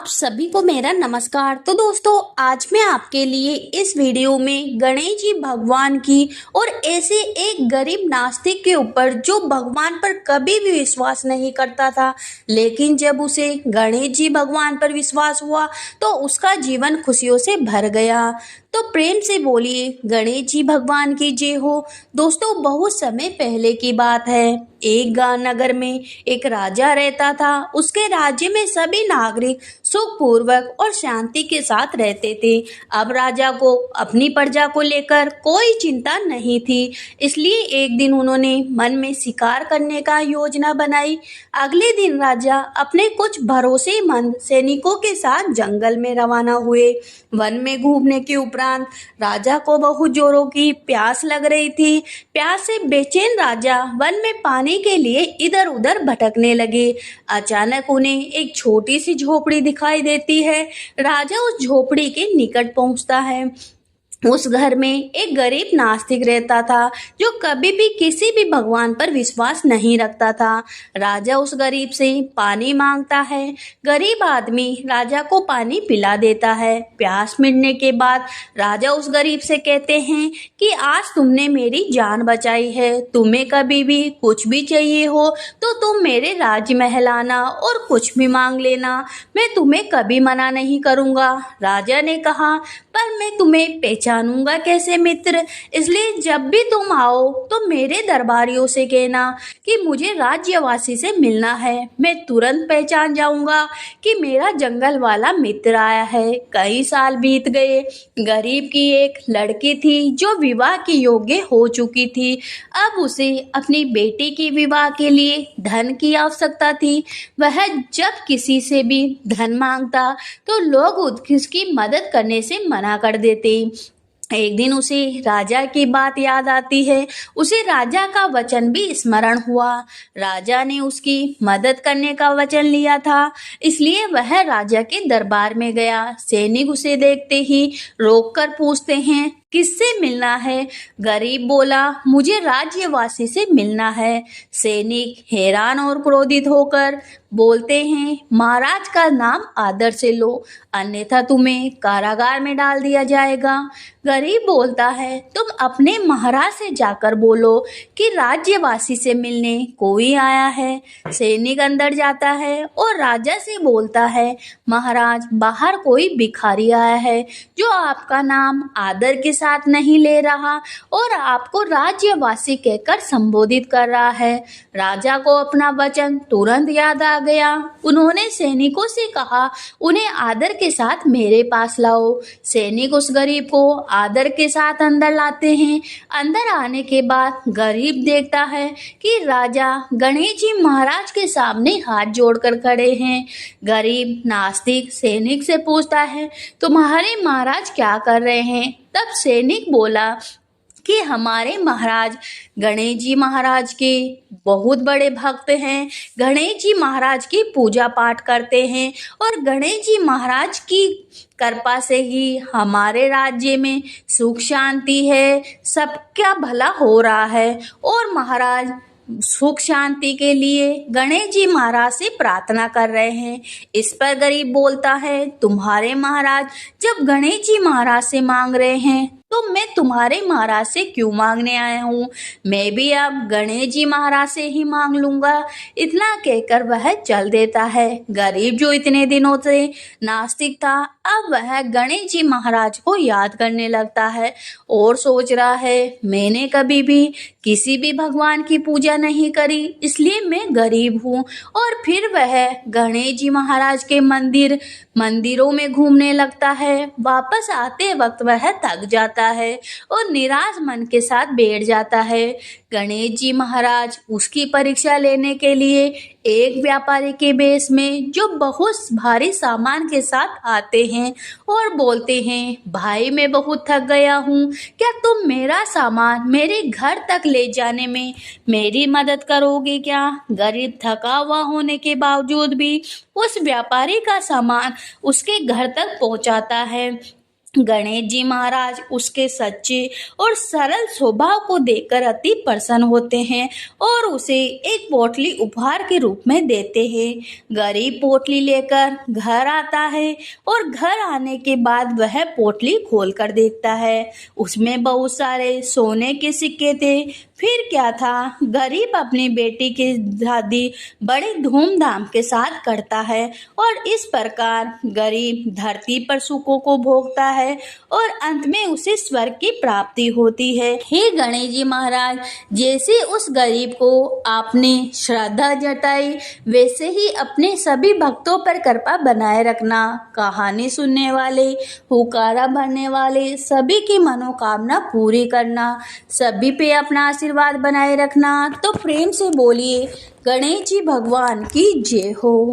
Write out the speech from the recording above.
आप सभी को मेरा नमस्कार। तो दोस्तों, आज मैं आपके लिए इस वीडियो में गणेश जी भगवान की और ऐसे एक गरीब नास्तिक के ऊपर जो भगवान पर कभी भी विश्वास नहीं करता था, लेकिन जब उसे गणेश जी भगवान पर विश्वास हुआ तो उसका जीवन खुशियों से भर गया। तो प्रेम से बोलिए गणेश जी भगवान की जय हो। दोस्तों, बहुत समय पहले की बात है। एक गांव नगर में एक राजा रहता था। उसके राज्य में सभी नागरिक सुखपूर्वक और शांति के साथ रहते थे। अब राजा को अपनी प्रजा को लेकर कोई चिंता नहीं थी, इसलिए एक दिन उन्होंने मन में शिकार करने का योजना बनाई। अगले दिन राजा अपने कुछ भरोसेमंद सैनिकों के साथ जंगल में रवाना हुए। वन में घूमने के उपरांत राजा को बहुत जोरों की प्यास लग रही थी। प्यास से बेचैन राजा वन में पानी के लिए इधर उधर भटकने लगे। अचानक उन्हें एक छोटी सी झोपड़ी दिखाई देती है। राजा उस झोपड़ी के निकट पहुंचता है। उस घर में एक गरीब नास्तिक रहता था जो कभी भी किसी भी भगवान पर विश्वास नहीं रखता था। राजा उस गरीब से पानी मांगता है। गरीब आदमी राजा को पानी पिला देता है। प्यास मिटने के बाद राजा उस गरीब से कहते हैं कि आज तुमने मेरी जान बचाई है। तुम्हें कभी भी कुछ भी चाहिए हो तो तुम मेरे राजमहल आना और कुछ भी मांग लेना, मैं तुम्हें कभी मना नहीं करूँगा। राजा ने कहा, पर मैं तुम्हें पहचानूंगा कैसे मित्र? इसलिए जब भी तुम आओ तो मेरे दरबारियों से कहना कि मुझे राज्यवासी से मिलना है। मैं तुरंत पहचान जाऊंगा कि मेरा जंगल वाला मित्र आया है। कई साल बीत गए। गरीब की एक लड़की थी जो विवाह की योग्य हो चुकी थी। अब उसे अपनी बेटी की विवाह के लिए धन की आवश्यकता थी। वह जब किसी से भी धन मांगता तो लोग उसकी मदद करने से मना कर देते। एक दिन उसे राजा की बात याद आती है। उसे राजा का वचन भी स्मरण हुआ। राजा ने उसकी मदद करने का वचन लिया था, इसलिए वह राजा के दरबार में गया। सैनिक उसे देखते ही रोककर पूछते हैं, किससे मिलना है? गरीब बोला, मुझे राज्यवासी से मिलना है। सैनिक हैरान और क्रोधित होकर बोलते हैं, महाराज का नाम आदर से लो, अन्यथा तुम्हें कारागार में डाल दिया जाएगा। गरीब बोलता है, तुम अपने महाराज से जाकर बोलो कि राज्यवासी से मिलने कोई आया है। सैनिक अंदर जाता है और राजा से बोलता है, महाराज, बाहर कोई भिखारी आया है जो आपका नाम आदर के साथ नहीं ले रहा और आपको राज्यवासी कहकर संबोधित कर रहा है। राजा को अपना वचन तुरंत याद आ गया। उन्होंने सैनिकों से कहा, उन्हें आदर के साथ मेरे पास लाओ। सैनिक उस गरीब को आदर के साथ अंदर लाते हैं। अंदर आने के बाद गरीब देखता है कि राजा गणेश जी महाराज के सामने हाथ जोड़कर खड़े हैं। गरीब नास्तिक सैनिक से पूछता है, तुम्हारे महाराज क्या कर रहे हैं? तब सैनिक बोला कि हमारे महाराज गणेश जी महाराज के बहुत बड़े भक्त हैं। गणेश जी महाराज की पूजा पाठ करते हैं और गणेश जी महाराज की कृपा से ही हमारे राज्य में सुख शांति है, सबका भला हो रहा है। और महाराज सुख शांति के लिए गणेश जी महाराज से प्रार्थना कर रहे हैं। इस पर गरीब बोलता है, तुम्हारे महाराज जब गणेश जी महाराज से मांग रहे हैं तो मैं तुम्हारे महाराज से क्यों मांगने आया हूँ? मैं भी अब गणेश जी महाराज से ही मांग लूंगा। इतना कहकर वह चल देता है। गरीब जो इतने दिनों से नास्तिक था, अब वह गणेश जी महाराज को याद करने लगता है और सोच रहा है, मैंने कभी भी किसी भी भगवान की पूजा नहीं करी, इसलिए मैं गरीब हूँ। और फिर वह गणेश जी महाराज के मंदिरों में घूमने लगता है। वापस आते वक्त वह थक जाता है और निराश मन के साथ बैठ जाता है। गणेश जी महाराज उसकी परीक्षा लेने के लिए एक व्यापारी के बेस में जो बहुत भारी सामान के साथ आते हैं और बोलते हैं, भाई मैं बहुत थक गया हूँ, क्या तुम मेरा सामान मेरे घर तक ले जाने में मेरी मदद करोगे क्या? गरीब थका हुआ होने के बावजूद भी उस व्यापारी का सामान उसके घर तक पहुँचाता है। गणेश जी महाराज उसके सच्चे और सरल स्वभाव को देखकर अति प्रसन्न होते हैं और उसे एक पोटली उपहार के रूप में देते हैं। गरीब पोटली लेकर घर आता है और घर आने के बाद वह पोटली खोलकर देखता है। उसमें बहुत सारे सोने के सिक्के थे। फिर क्या था, गरीब अपनी बेटी की शादी बड़े धूमधाम के साथ करता है और इस प्रकार गरीब धरती पर सुखों को भोगता है और अंत में उसे स्वर्ग की प्राप्ति होती है। हे गणेश जी महाराज, जैसे उस गरीब को आपने श्रद्धा जताई, वैसे ही अपने सभी भक्तों पर कृपा बनाए रखना। कहानी सुनने वाले, हुकारा भरने वाले सभी की मनोकामना पूरी करना, सभी पे अपना आशीर्वाद बनाए रखना। तो प्रेम से बोलिए गणेश जी भगवान की जय हो।